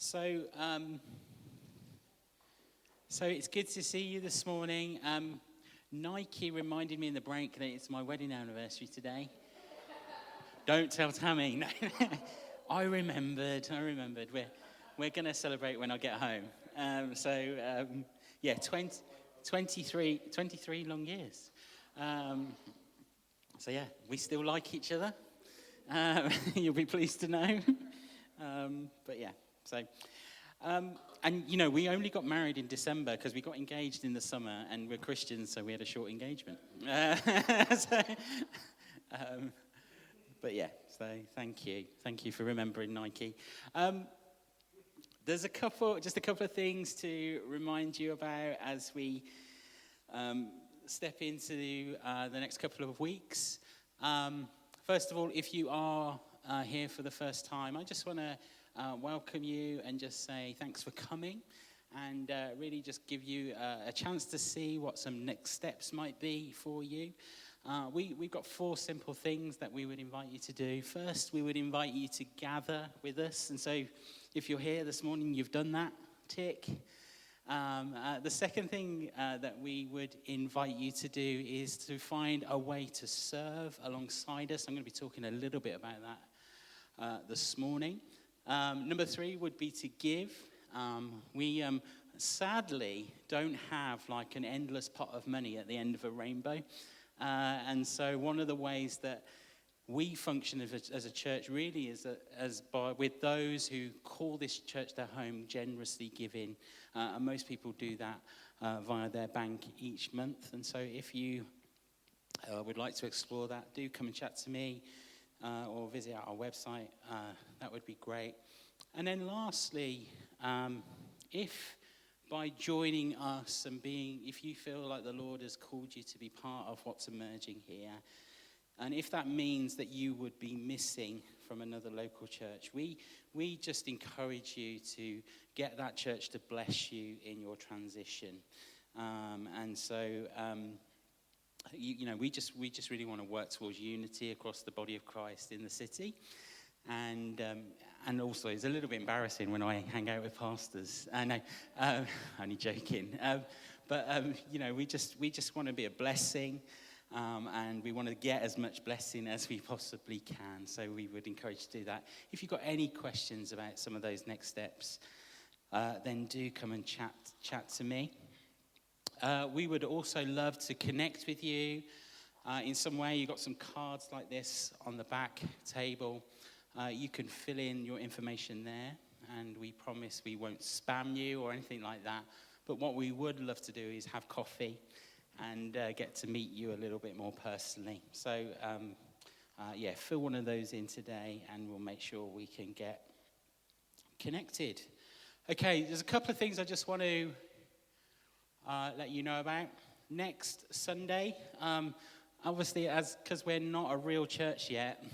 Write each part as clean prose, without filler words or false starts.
So it's good to see you this morning. Nike reminded me in the break that it's my wedding anniversary today. Don't tell Tammy. No. I remembered. We're going to celebrate when I get home. 23 long years. We still like each other. You'll be pleased to know. We only got married in December because we got engaged in the summer, and we're Christians, so we had a short engagement. So thank you for remembering Nike. There's a couple of things to remind you about as we step into the next couple of weeks. First of all, if you are here for the first time, I just want to welcome you and just say thanks for coming, and really just give you a chance to see what some next steps might be for you. We've got 4 simple things that we would invite you to do. First, we would invite you to gather with us, and so if you're here this morning, you've done that, tick. The second thing that we would invite you to do is to find a way to serve alongside us. I'm going to be talking a little bit about that this morning. Number 3 would be to give. We sadly don't have like an endless pot of money at the end of a rainbow. And so one of the ways that we function as a church really is with those who call this church their home, generously giving. And most people do that via their bank each month. And so if you would like to explore that, do come and chat to me. Or visit our website, that would be great. And then lastly, if by joining us and if you feel like the Lord has called you to be part of what's emerging here, and if that means that you would be missing from another local church, we just encourage you to get that church to bless you in your transition. We just really want to work towards unity across the body of Christ in the city, and also it's a little bit embarrassing when I hang out with pastors. I know, only joking, we just want to be a blessing, and we want to get as much blessing as we possibly can. So we would encourage you to do that. If you've got any questions about some of those next steps, then do come and chat to me. We would also love to connect with you in some way. You've got some cards like this on the back table. You can fill in your information there, and we promise we won't spam you or anything like that. But what we would love to do is have coffee and get to meet you a little bit more personally. So, fill one of those in today, and we'll make sure we can get connected. Okay, there's a couple of things I just want to let you know about. Next Sunday, obviously, because we're not a real church yet,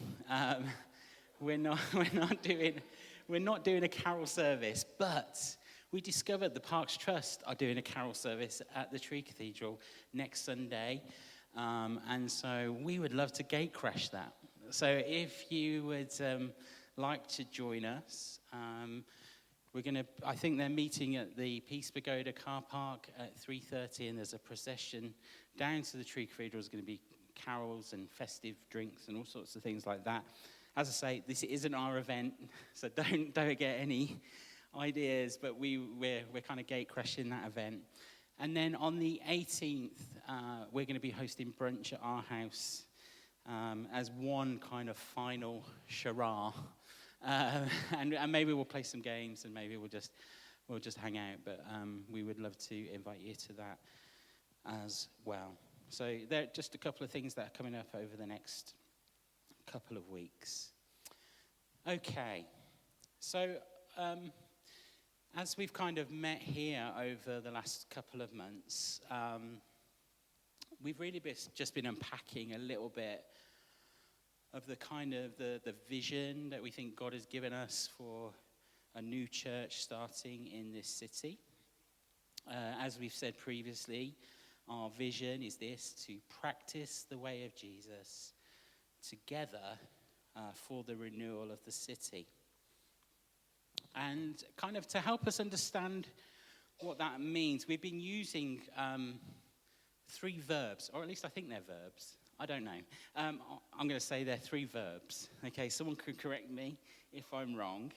we're not doing a carol service. But we discovered the Parks Trust are doing a carol service at the Tree Cathedral next Sunday, and so we would love to gate crash that. So if you would like to join us. I think they're meeting at the Peace Pagoda car park at 3:30, and there's a procession down to the Tree Cathedral. There's going to be carols and festive drinks and all sorts of things like that. As I say, this isn't our event, so don't get any ideas, but we're kind of gate crashing that event. And then on the 18th, we're going to be hosting brunch at our house as one kind of final charade. And maybe we'll play some games, and maybe we'll just hang out. But we would love to invite you to that as well. So there are just a couple of things that are coming up over the next couple of weeks. Okay, so as we've kind of met here over the last couple of months, we've really just been unpacking a little bit of the kind of the vision that we think God has given us for a new church starting in this city. As we've said previously, our vision is this: to practice the way of Jesus together for the renewal of the city. And kind of to help us understand what that means, we've been using 3 verbs, or at least I think they're verbs. I don't know. I'm going to say they're 3 verbs. Okay, someone could correct me if I'm wrong.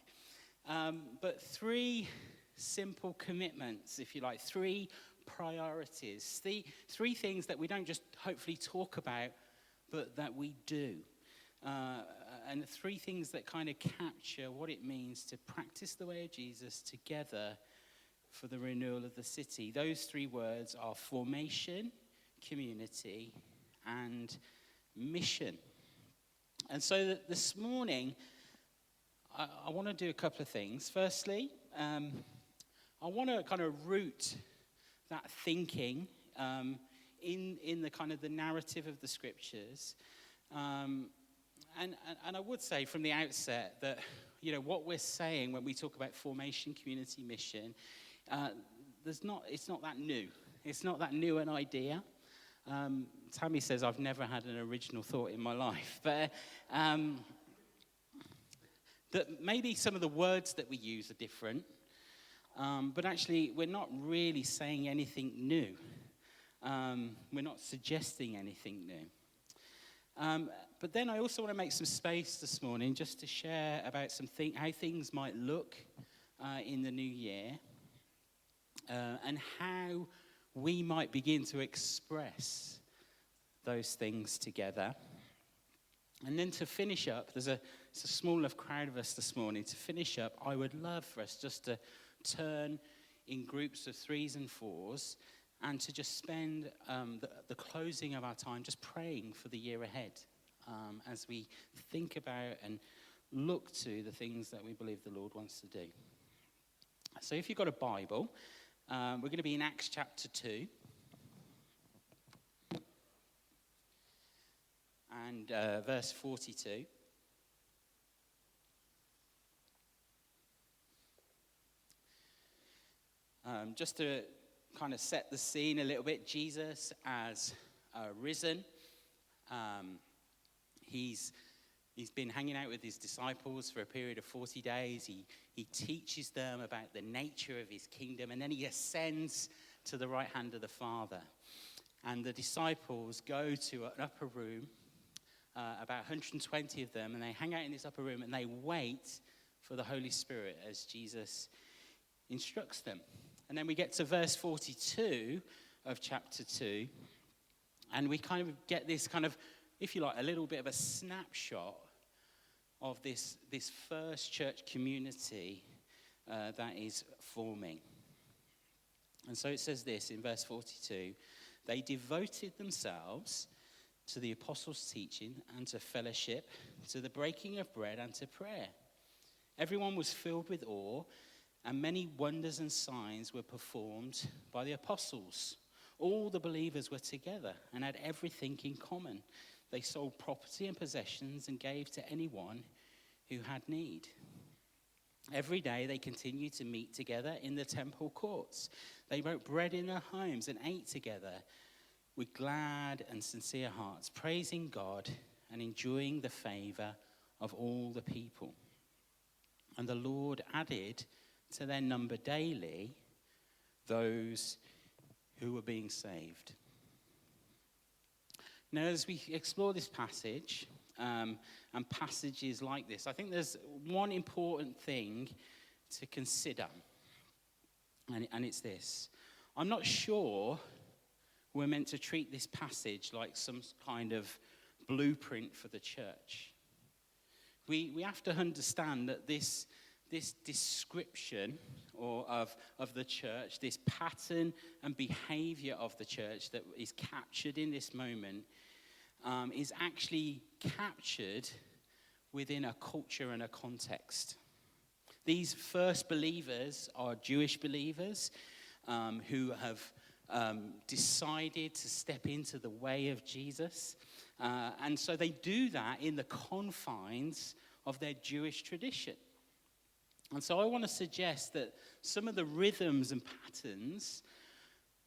But 3 simple commitments, if you like, 3 priorities, 3 things that we don't just hopefully talk about, but that we do. And 3 things that kind of capture what it means to practice the way of Jesus together for the renewal of the city. Those 3 words are formation, community, and mission. And so this morning, I want to do a couple of things. Firstly, I want to kind of root that thinking in the kind of the narrative of the scriptures. And I would say from the outset that, you know, what we're saying when we talk about formation, community, mission, it's not that new. It's not that new an idea. Tammy says I've never had an original thought in my life. But that maybe some of the words that we use are different. But actually, we're not really saying anything new. We're not suggesting anything new. But then I also want to make some space this morning just to share about how things might look in the new year and how we might begin to express those things together. And then to finish up, it's a small enough crowd of us this morning. To finish up, I would love for us just to turn in groups of 3s and 4s and to just spend the closing of our time just praying for the year ahead as we think about and look to the things that we believe the Lord wants to do. So if you've got a Bible, we're going to be in Acts chapter 2. And verse 42. Just to kind of set the scene a little bit, Jesus has risen. He's been hanging out with his disciples for a period of 40 days. He teaches them about the nature of his kingdom, and then he ascends to the right hand of the Father. And the disciples go to an upper room, about 120 of them, and they hang out in this upper room and they wait for the Holy Spirit as Jesus instructs them. And then we get to verse 42 of chapter 2, and we kind of get this kind of, if you like, a little bit of a snapshot of this first church community that is forming. And so it says this in verse 42, they devoted themselves to the apostles' teaching and to fellowship, to the breaking of bread and to prayer. Everyone was filled with awe, and many wonders and signs were performed by the apostles. All the believers were together and had everything in common. They sold property and possessions and gave to anyone who had need. Every day they continued to meet together in the temple courts. They broke bread in their homes and ate together with glad and sincere hearts, praising God and enjoying the favor of all the people. And the Lord added to their number daily those who were being saved. Now, as we explore this passage and passages like this, I think there's one important thing to consider, and it's this. I'm not sure we're meant to treat this passage like some kind of blueprint for the church. We have to understand that this description of the church, this pattern and behavior of the church that is captured in this moment is actually captured within a culture and a context. These first believers are Jewish believers who have decided to step into the way of Jesus. And so they do that in the confines of their Jewish tradition. And so I want to suggest that some of the rhythms and patterns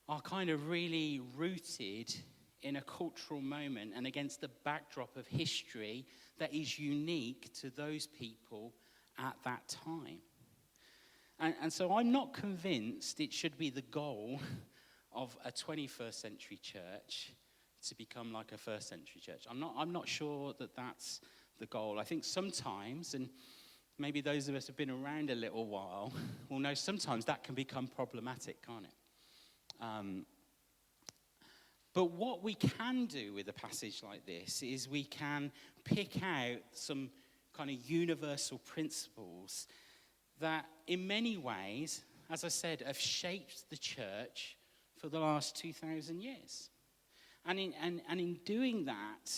are kind of really rooted in a cultural moment and against the backdrop of history that is unique to those people at that time. And so I'm not convinced it should be the goal of a 21st century church to become like a first century church. I'm not sure that that's the goal. I think sometimes, and maybe those of us who've been around a little while will know sometimes that can become problematic, can't it? But what we can do with a passage like this is we can pick out some kind of universal principles that in many ways, as I said, have shaped the church for the last 2,000 years. And in doing that,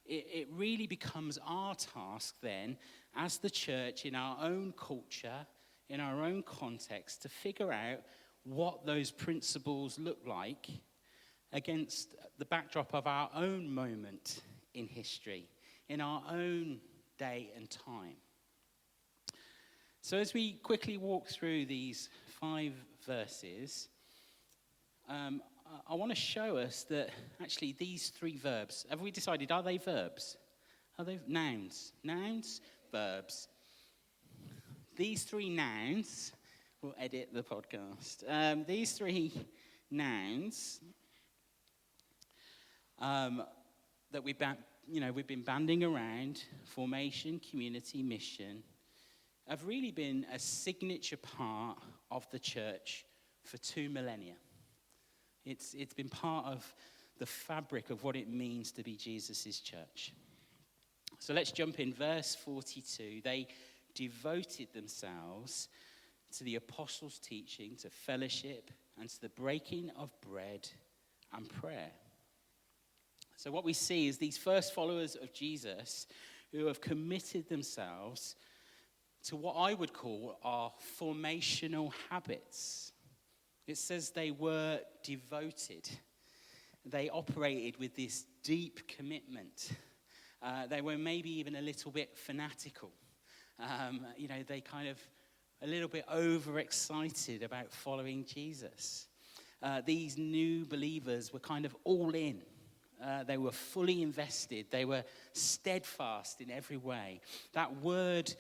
it really becomes our task then, as the church, in our own culture, in our own context, to figure out what those principles look like against the backdrop of our own moment in history, in our own day and time. So as we quickly walk through these 5 verses, I want to show us that actually these 3 verbs, have we decided, are they verbs? Are they nouns? Nouns, verbs. These 3 nouns, we'll edit the podcast. These 3 nouns that we've been banding around, formation, community, mission, have really been a signature part of the church for 2 millennia. It's been part of the fabric of what it means to be Jesus' church. So let's jump in. Verse 42. They devoted themselves to the apostles' teaching, to fellowship, and to the breaking of bread and prayer. So what we see is these first followers of Jesus who have committed themselves to what I would call our formational habits. It says they were devoted. They operated with this deep commitment. They were maybe even a little bit fanatical. They kind of a little bit overexcited about following Jesus. These new believers were kind of all in. They were fully invested. They were steadfast in every way. That word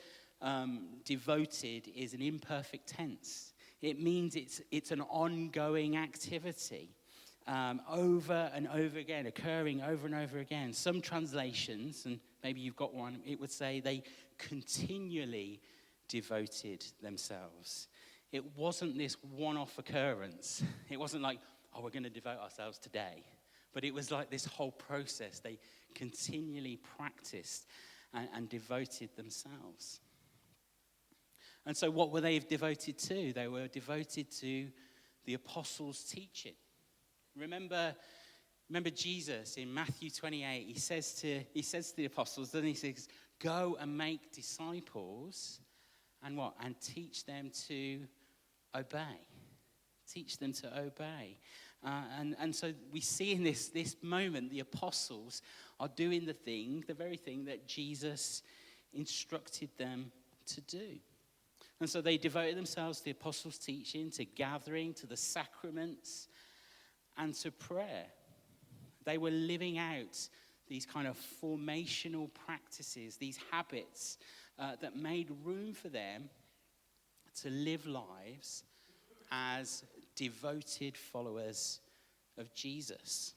devoted is an imperfect tense. It means it's an ongoing activity, over and over again, occurring over and over again. Some translations, and maybe you've got one, it would say they continually devoted themselves. It wasn't this one-off occurrence. It wasn't like, oh, we're going to devote ourselves today. But it was like this whole process. They continually practiced and devoted themselves. And so what were they devoted to? They were devoted to the apostles' teaching. Remember Jesus in Matthew 28, he says to the apostles, then he says, go and make disciples and what? And teach them to obey. Teach them to obey. And so we see in this moment, the apostles are doing the very thing that Jesus instructed them to do. And so they devoted themselves to the apostles' teaching, to gathering, to the sacraments, and to prayer. They were living out these kind of formational practices, these habits that made room for them to live lives as devoted followers of Jesus.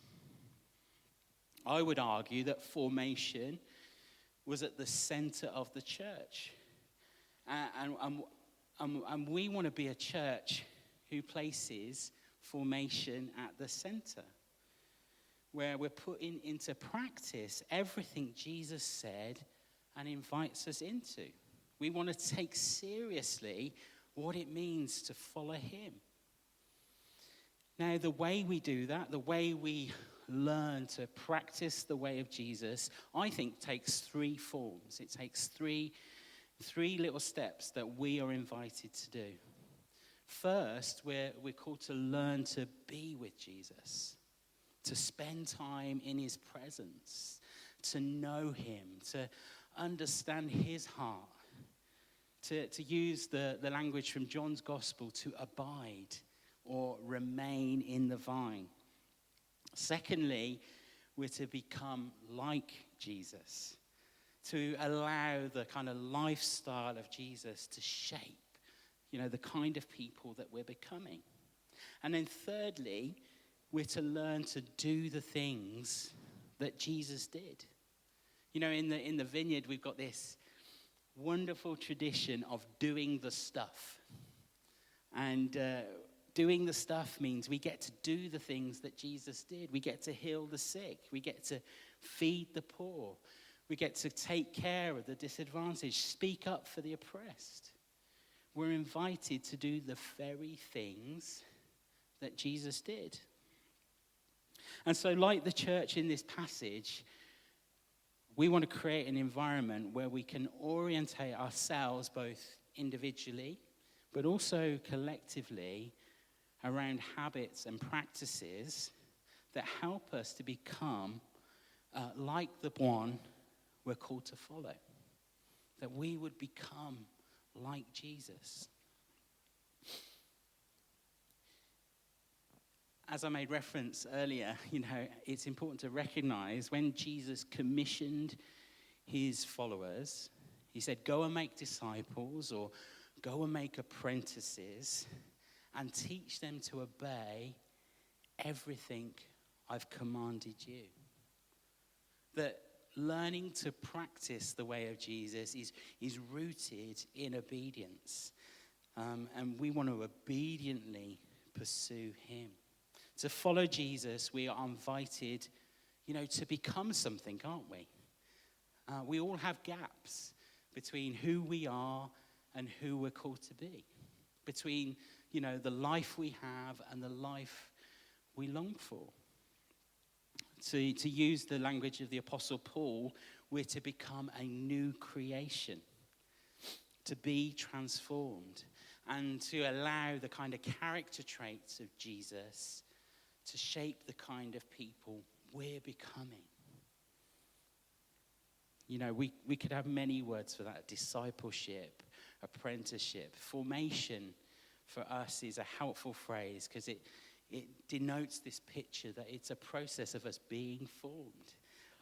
I would argue that formation was at the center of the church. And we want to be a church who places formation at the center, where we're putting into practice everything Jesus said and invites us into. We want to take seriously what it means to follow him. Now, the way we do that, the way we learn to practice the way of Jesus, I think takes 3 forms. It takes three little steps that we are invited to do. First, we're called to learn to be with Jesus, to spend time in his presence, to know him, to understand his heart, to use the language from John's gospel, to abide or remain in the vine. Secondly, we're to become like Jesus, to allow the kind of lifestyle of Jesus to shape, the kind of people that we're becoming. And then thirdly, we're to learn to do the things that Jesus did. In the vineyard, we've got this wonderful tradition of doing the stuff. And doing the stuff means we get to do the things that Jesus did. We get to heal the sick. We get to feed the poor. We get to take care of the disadvantaged, speak up for the oppressed. We're invited to do the very things that Jesus did. And so, like the church in this passage, we want to create an environment where we can orientate ourselves both individually, but also collectively around habits and practices that help us to become like the one we're called to follow. That we would become like Jesus. As I made reference earlier, it's important to recognize when Jesus commissioned his followers, he said, go and make disciples, or go and make apprentices, and teach them to obey everything I've commanded you. That learning to practice the way of Jesus is rooted in obedience. And we want to obediently pursue him. To follow Jesus, we are invited, to become something, aren't we? We all have gaps between who we are and who we're called to be. Between, the life we have and the life we long for. To use the language of the Apostle Paul, we're to become a new creation. To be transformed. And to allow the kind of character traits of Jesus to shape the kind of people we're becoming. We could have many words for that. Discipleship, apprenticeship, formation for us is a helpful phrase because it denotes this picture that it's a process of us being formed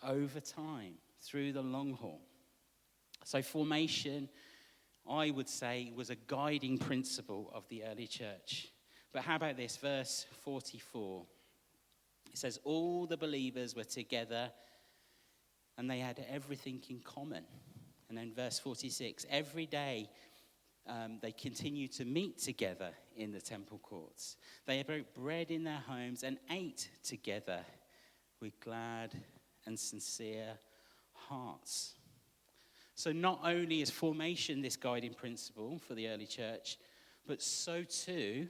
over time through the long haul. So formation, I would say, was a guiding principle of the early church. But how about this, verse 44? It says, all the believers were together and they had everything in common. And then verse 46, every day they continued to meet together in the temple courts. They broke bread in their homes and ate together with glad and sincere hearts. So not only is formation this guiding principle for the early church, but so too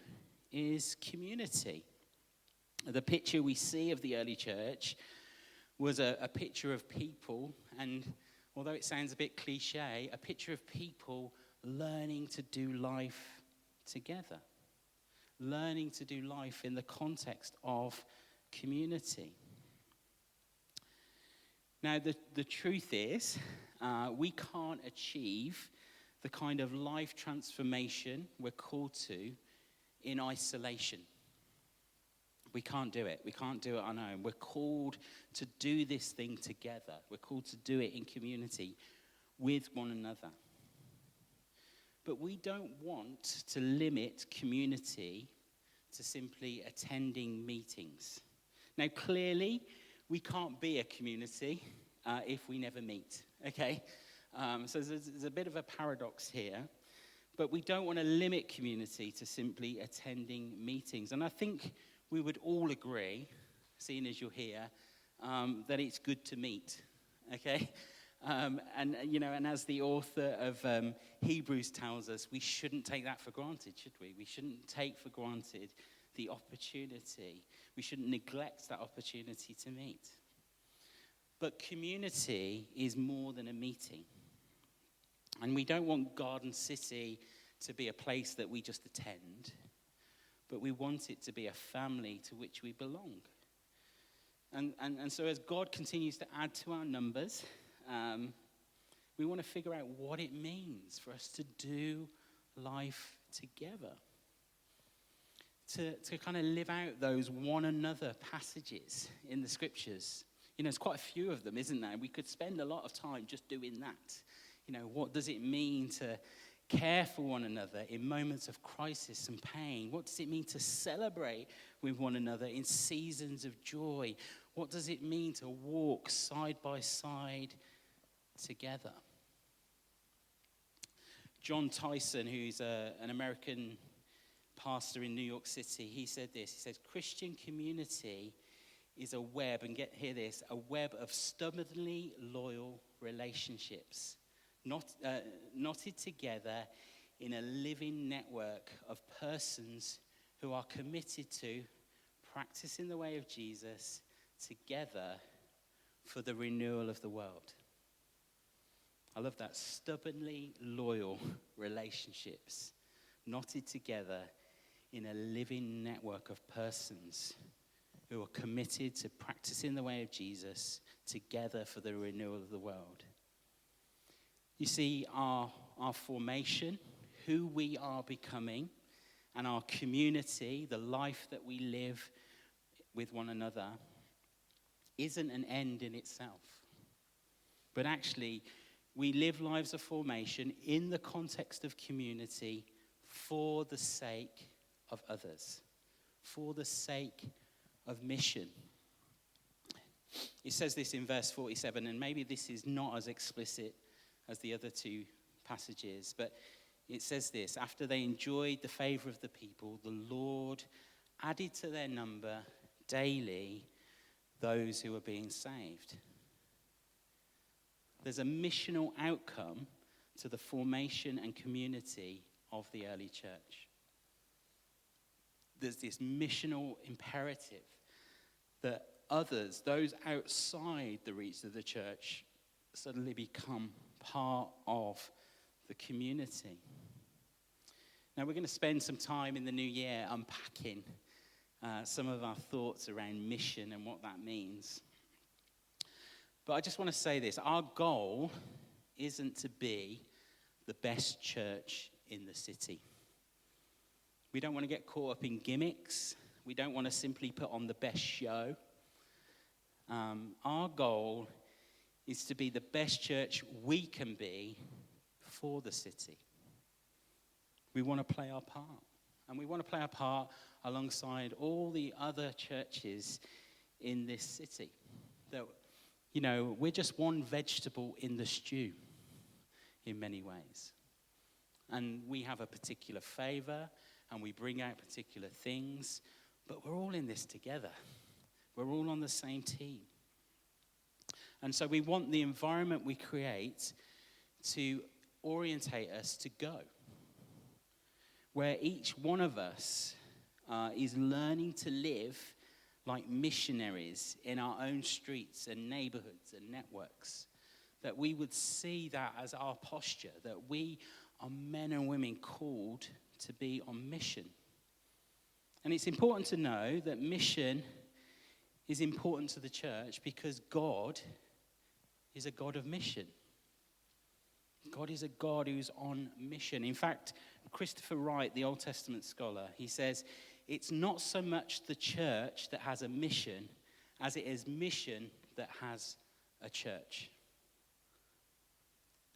is community. The picture we see of the early church was a picture of people, and although it sounds a bit cliche, a picture of people learning to do life together. Learning to do life in the context of community. Now, the truth is, we can't achieve the kind of life transformation we're called to in isolation. We can't do it. We can't do it on our own. We're called to do this thing together. We're called to do it in community with one another. But we don't want to limit community to simply attending meetings. Now, clearly, we can't be a community if we never meet, okay? So there's a bit of a paradox here. But we don't want to limit community to simply attending meetings. And I think we would all agree, seeing as you're here, that it's good to meet, okay? And as the author of Hebrews tells us, we shouldn't take that for granted, should we? We shouldn't take for granted the opportunity. We shouldn't neglect that opportunity to meet. But community is more than a meeting. And we don't want Garden City to be a place that we just attend, but we want it to be a family to which we belong. And so as God continues to add to our numbers, we want to figure out what it means for us to do life together. To kind of live out those one another passages in the scriptures. There's quite a few of them, isn't there? We could spend a lot of time just doing that. What does it mean to care for one another in moments of crisis and pain? What does it mean to celebrate with one another in seasons of joy? What does it mean to walk side by side together? John Tyson, who's an American pastor in New York City, he said this. He said, Christian community is a web, and hear this, a web of stubbornly loyal relationships, knotted together in a living network of persons who are committed to practicing the way of Jesus together for the renewal of the world. I love that. Stubbornly loyal relationships knotted together in a living network of persons who are committed to practicing the way of Jesus together for the renewal of the world. You see, our formation, who we are becoming, and our community, the life that we live with one another, isn't an end in itself. But actually, we live lives of formation in the context of community for the sake of others, for the sake of mission. It says this in verse 47, and maybe this is not as explicit as the other two passages, but it says this: after they enjoyed the favor of the people, the Lord added to their number daily those who were being saved. There's a missional outcome to the formation and community of the early church. There's this missional imperative that others, those outside the reach of the church, suddenly become part of the community. Now, we're going to spend some time in the new year unpacking some of our thoughts around mission and what that means. But I just want to say this. Our goal isn't to be the best church in the city. We don't want to get caught up in gimmicks. We don't want to simply put on the best show. Our goal is to be the best church we can be for the city. We want to play our part. And we want to play our part alongside all the other churches in this city. That, you know, we're just one vegetable in the stew in many ways. And we have a particular favor, and we bring out particular things, but we're all in this together. We're all on the same team. And so we want the environment we create to orientate us to go, where each one of us is learning to live like missionaries in our own streets and neighborhoods and networks, that we would see that as our posture, that we are men and women called to be on mission. And it's important to know that mission is important to the church because God is a God of mission. God is a God who's on mission. In fact, Christopher Wright, the Old Testament scholar, he says, it's not so much the church that has a mission as it is mission that has a church.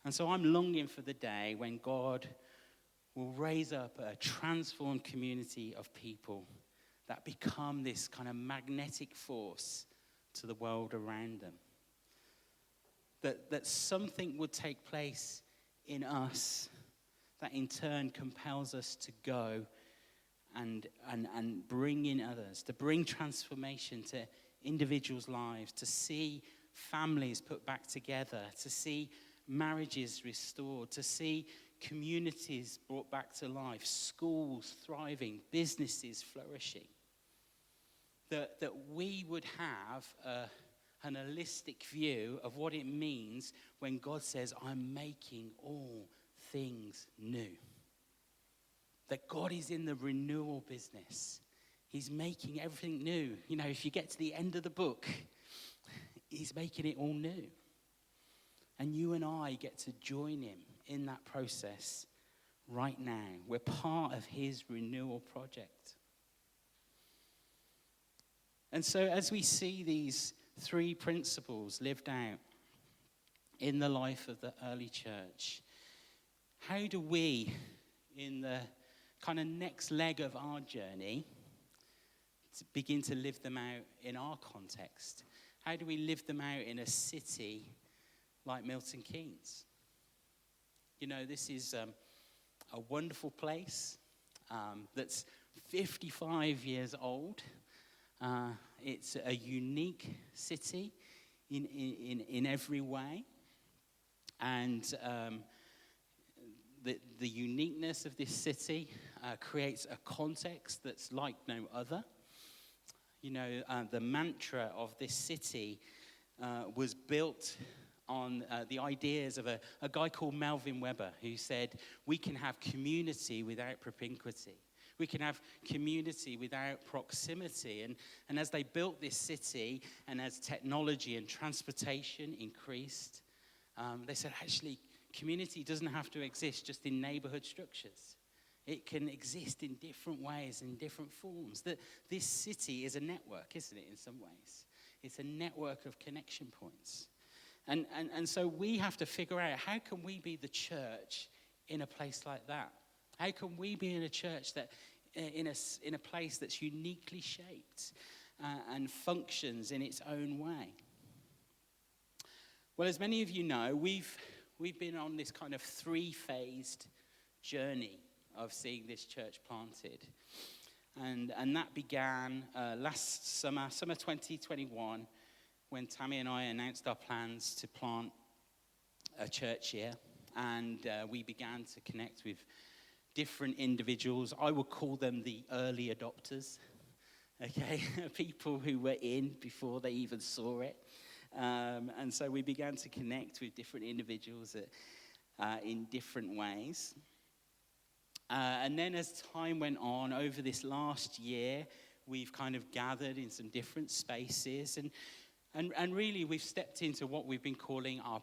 And so I'm longing for the day when God will raise up a transformed community of people that become this kind of magnetic force to the world around them. That something would take place in us that in turn compels us to go and bring in others, to bring transformation to individuals' lives, to see families put back together, to see marriages restored, to see communities brought back to life, schools thriving, businesses flourishing. That we would have an holistic view of what it means when God says, I'm making all things new. That God is in the renewal business. He's making everything new. You know, if you get to the end of the book, he's making it all new. And you and I get to join him in that process right now. We're part of his renewal project. And so as we see these three principles lived out in the life of the early church, how do we, in the kind of next leg of our journey, to begin to live them out in our context? How do we live them out in a city like Milton Keynes? You know, this is a wonderful place that's 55 years old. It's a unique city in every way. And the uniqueness of this city creates a context that's like no other. You know, the mantra of this city was built on the ideas of a guy called Melvin Webber, who said, we can have community without propinquity. We can have community without proximity. And as they built this city, and as technology and transportation increased, they said, actually, community doesn't have to exist just in neighborhood structures. It can exist in different ways, in different forms. That this city is a network, isn't it, in some ways? It's a network of connection points. And so we have to figure out, how can we be the church in a place like that? How can we be in a church that in a place that's uniquely shaped and functions in its own way? Well, as many of you know, we've been on this kind of three-phased journey of seeing this church planted. And that began last summer 2021, when Tammy and I announced our plans to plant a church here. And we began to connect with different individuals. I would call them the early adopters, okay? People who were in before they even saw it. And so we began to connect with different individuals in different ways. And then as time went on, over this last year, we've kind of gathered in some different spaces. And really, we've stepped into what we've been calling our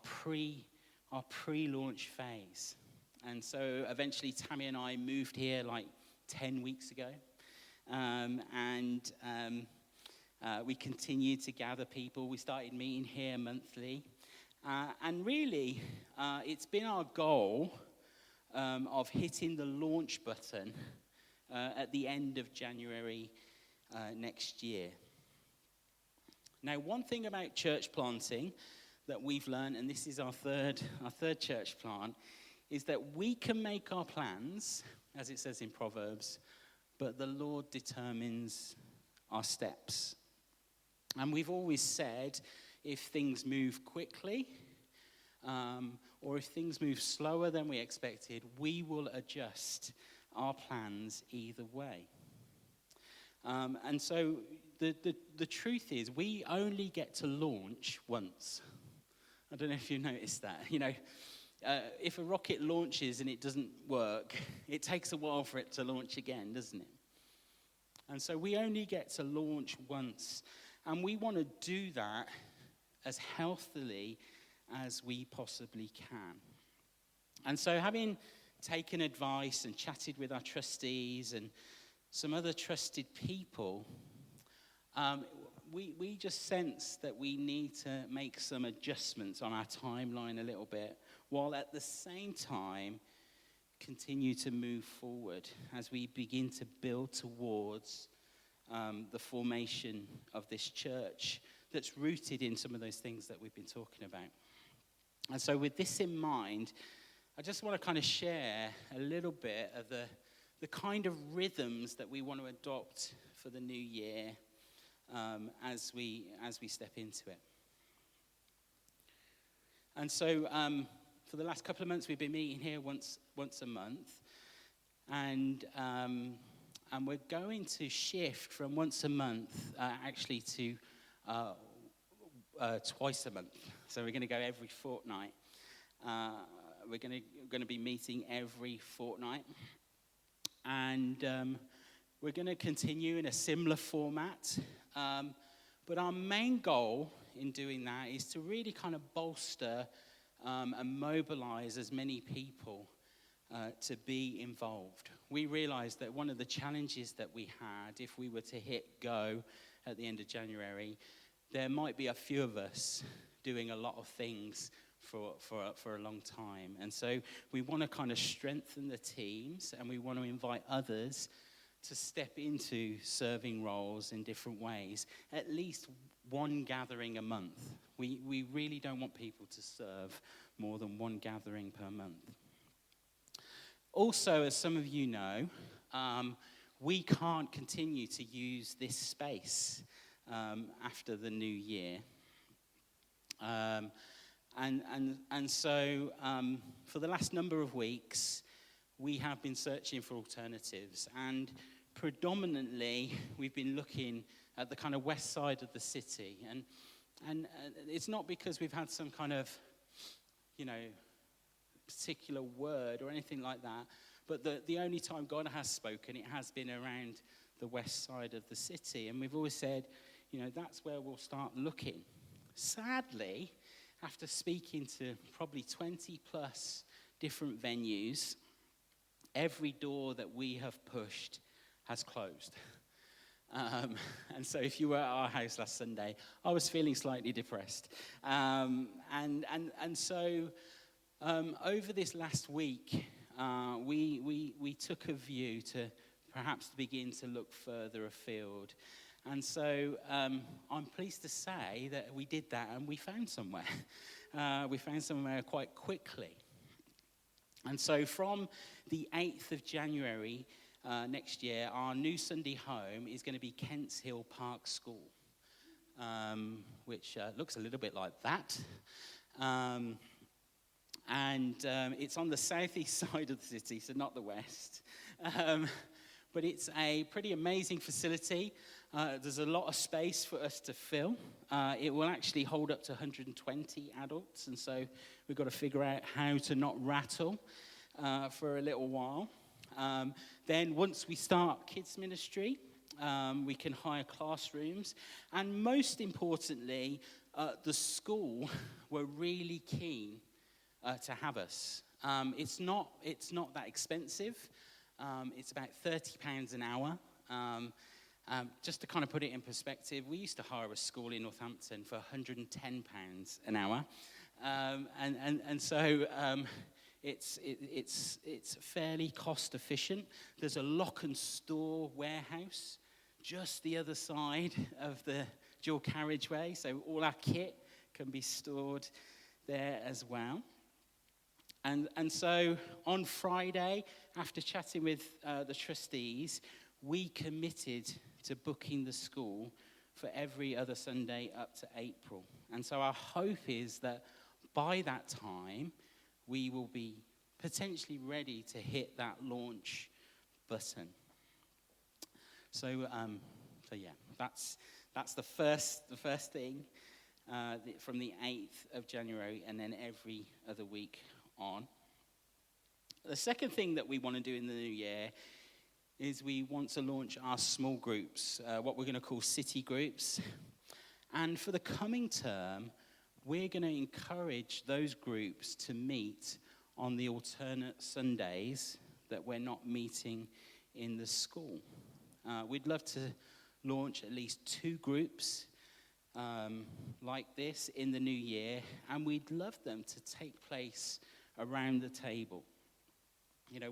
pre-launch phase. And so eventually, Tammy and I moved here like 10 weeks ago. We continued to gather people. We started meeting here monthly. And really, it's been our goal of hitting the launch button at the end of January next year. Now, one thing about church planting that we've learned, and this is our third church plant, is that we can make our plans, as it says in Proverbs, but the Lord determines our steps. And we've always said, if things move quickly, or if things move slower than we expected, we will adjust our plans either way. And so the truth is, we only get to launch once. I don't know if you noticed that. You know, if a rocket launches and it doesn't work, it takes a while for it to launch again, doesn't it? And so we only get to launch once. And we want to do that as healthily as we possibly can. And so, having taken advice and chatted with our trustees and some other trusted people, we just sense that we need to make some adjustments on our timeline a little bit, while at the same time continue to move forward as we begin to build towards the formation of this church that's rooted in some of those things that we've been talking about. And so with this in mind, I just want to kind of share a little bit of the kind of rhythms that we want to adopt for the new year as we step into it. And so for the last couple of months, we've been meeting here once a month. And we're going to shift from once a month actually to twice a month. So we're going to go every fortnight. We're going to be meeting every fortnight. And we're going to continue in a similar format. But our main goal in doing that is to really kind of bolster and mobilize as many people to be involved. We realized that one of the challenges that we had, if we were to hit go at the end of January, there might be a few of us doing a lot of things for a long time. And so we want to kind of strengthen the teams, and we want to invite others to step into serving roles in different ways, at least one gathering a month. We really don't want people to serve more than one gathering per month. Also, as some of you know, we can't continue to use this space after the new year. And so for the last number of weeks, we have been searching for alternatives. And predominantly, we've been looking at the kind of west side of the city. And it's not because we've had some kind of, particular word or anything like that. But the only time God has spoken, it has been around the west side of the city. And we've always said, that's where we'll start looking. Sadly, after speaking to probably 20 plus different venues, every door that we have pushed has closed. And so if you were at our house last Sunday, I was feeling slightly depressed. And so over this last week, we took a view to perhaps begin to look further afield. And so I'm pleased to say that we did that and we found somewhere. We found somewhere quite quickly. And so from the 8th of January next year, our new Sunday home is going to be Kents Hill Park School, which looks a little bit like that. And it's on the southeast side of the city, so not the west. But it's a pretty amazing facility. There's a lot of space for us to fill. It will actually hold up to 120 adults, and so we've got to figure out how to not rattle for a little while. Then once we start kids ministry, we can hire classrooms. And most importantly, the school were really keen to have us. It's not that expensive. It's about £30 an hour. Just to kind of put it in perspective, we used to hire a school in Northampton for £110 an hour. And so it's fairly cost efficient. There's a lock and store warehouse just the other side of the dual carriageway, so all our kit can be stored there as well. And so on Friday, after chatting with the trustees, we committed to booking the school for every other Sunday up to April. And so our hope is that by that time, we will be potentially ready to hit that launch button. So yeah, that's the first thing from the 8th of January, and then every other week on. The second thing that we want to do in the new year is we want to launch our small groups, what we're going to call city groups. And for the coming term, we're going to encourage those groups to meet on the alternate Sundays that we're not meeting in the school. We'd love to launch at least 2 groups like this in the new year, and we'd love them to take place around the table.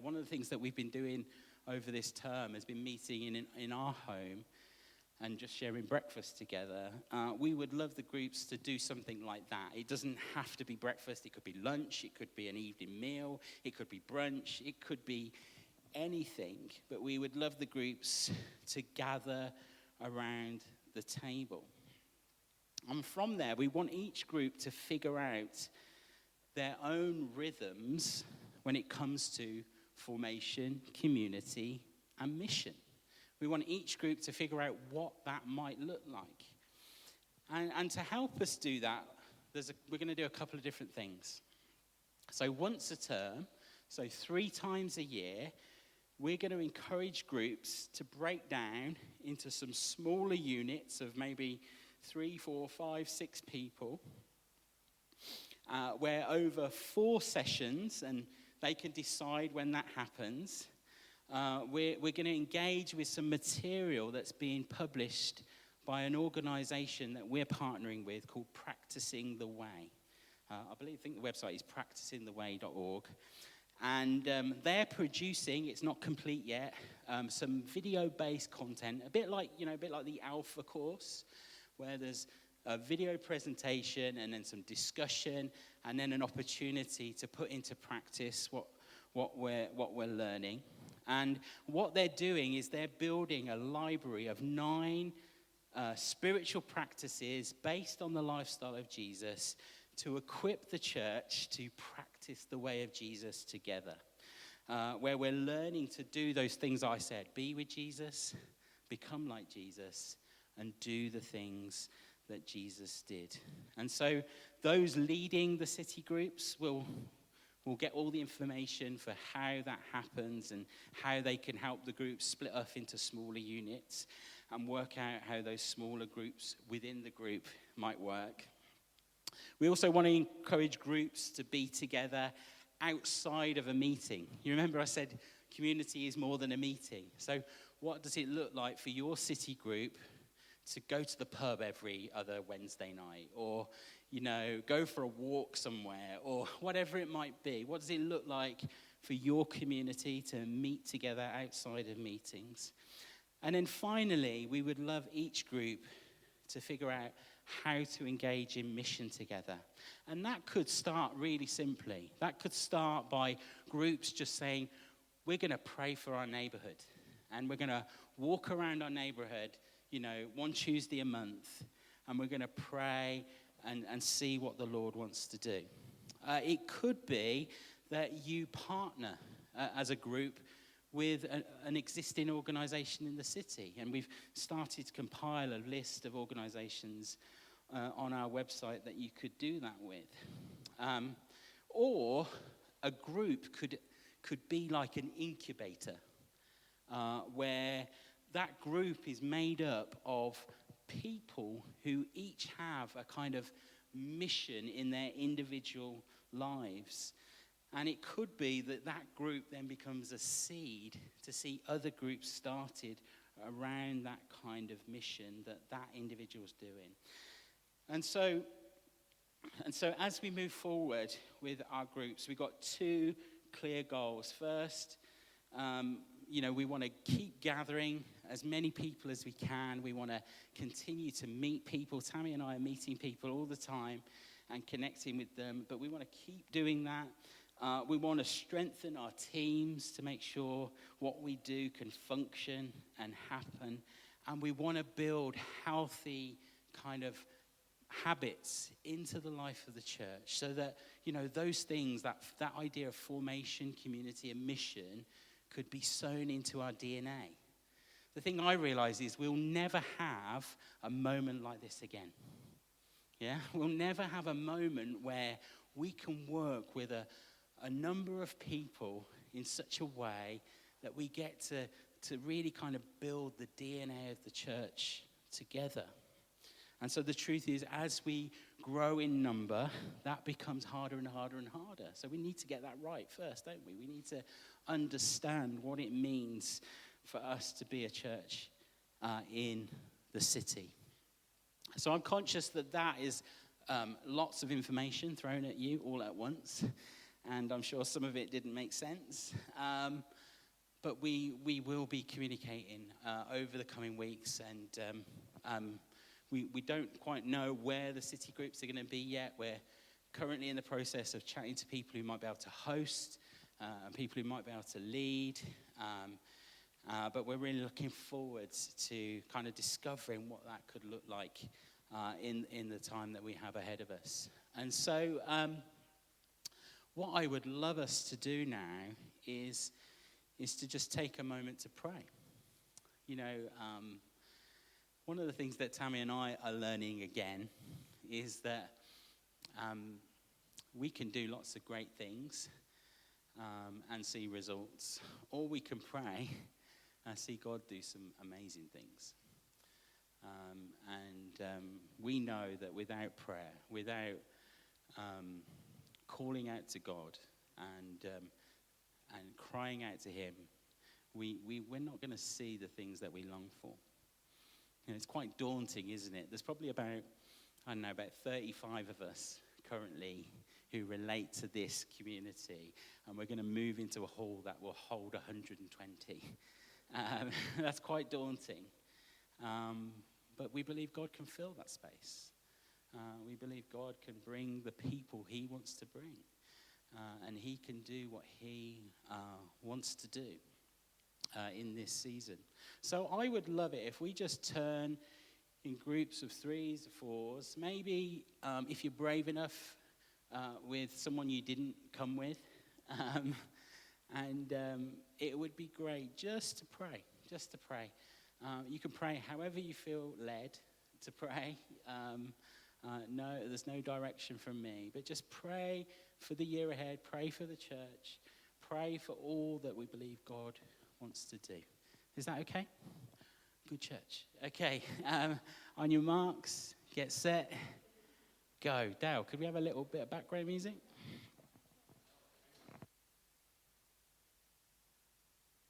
One of the things that we've been doing over this term has been meeting in our home and just sharing breakfast together. We would love the groups to do something like that. It doesn't have to be breakfast. It could be lunch. It could be an evening meal. It could be brunch. It could be anything. But we would love the groups to gather around the table. And from there, we want each group to figure out their own rhythms when it comes to formation, community, and mission. We want each group to figure out what that might look like. And to help us do that, we're going to do a couple of different things. So once a term, so 3 times a year, we're going to encourage groups to break down into some smaller units of maybe 3, 4, 5, 6 people, where over 4 sessions, and they can decide when that happens, we're going to engage with some material that's being published by an organization that we're partnering with called Practicing the Way. think the website is practicingtheway.org. And they're producing, it's not complete yet, some video-based content, a bit like the Alpha course, where there's a video presentation and then some discussion and then an opportunity to put into practice what we're learning. And what they're doing is they're building a library of 9 spiritual practices based on the lifestyle of Jesus to equip the church to practice the way of Jesus together, where we're learning to do those things I said: be with Jesus, become like Jesus, and do the things that Jesus did. And so those leading the city groups will get all the information for how that happens and how they can help the groups split up into smaller units and work out how those smaller groups within the group might work. We also want to encourage groups to be together outside of a meeting. You remember I said community is more than a meeting. So what does it look like for your city group to go to the pub every other Wednesday night, or go for a walk somewhere, or whatever it might be? What does it look like for your community to meet together outside of meetings? And then finally, we would love each group to figure out how to engage in mission together. And that could start really simply. That could start by groups just saying, we're going to pray for our neighborhood, and we're going to walk around our neighborhood, one Tuesday a month, and we're going to pray and see what the Lord wants to do. It could be that you partner as a group with an existing organization in the city, and we've started to compile a list of organizations on our website that you could do that with. Or a group could be like an incubator, where that group is made up of people who each have a kind of mission in their individual lives. And it could be that group then becomes a seed to see other groups started around that kind of mission that individual's doing. And so as we move forward with our groups, we've got 2 clear goals. First, we want to keep gathering as many people as we can. We want to continue to meet people. Tammy and I are meeting people all the time and connecting with them, but we want to keep doing that. We want to strengthen our teams to make sure what we do can function and happen. And we want to build healthy kind of habits into the life of the church so that, those things, that idea of formation, community, and mission could be sown into our DNA. The thing I realize is we'll never have a moment like this again. Yeah? We'll never have a moment where we can work with a number of people in such a way that we get to really kind of build the DNA of the church together. And so the truth is, as we grow in number, that becomes harder and harder and harder. So we need to get that right first, don't we? We need to understand what it means for us to be a church in the city. So I'm conscious that is lots of information thrown at you all at once. And I'm sure some of it didn't make sense. But we will be communicating over the coming weeks. And we don't quite know where the city groups are going to be yet. We're currently in the process of chatting to people who might be able to host, and people who might be able to lead. But we're really looking forward to kind of discovering what that could look like in the time that we have ahead of us. And so what I would love us to do now is to just take a moment to pray. One of the things that Tammy and I are learning again is that we can do lots of great things and see results, or we can pray and see God do some amazing things. We know that without prayer, without calling out to God and crying out to Him, we're not going to see the things that we long for. It's quite daunting, isn't it? There's probably about 35 of us currently who relate to this community, and we're going to move into a hall that will hold 120. That's quite daunting. But we believe God can fill that space. We believe God can bring the people he wants to bring. And he can do what he wants to do in this season. So I would love it if we just turn in groups of 3s or 4s. Maybe if you're brave enough with someone you didn't come with. And it would be great just to pray. You can pray however you feel led to pray. No, there's no direction from me. But just pray for the year ahead. Pray for the church. Pray for all that we believe God wants to do. Is that okay? Good church. Okay. On your marks, get set, go. Dale, could we have a little bit of background music?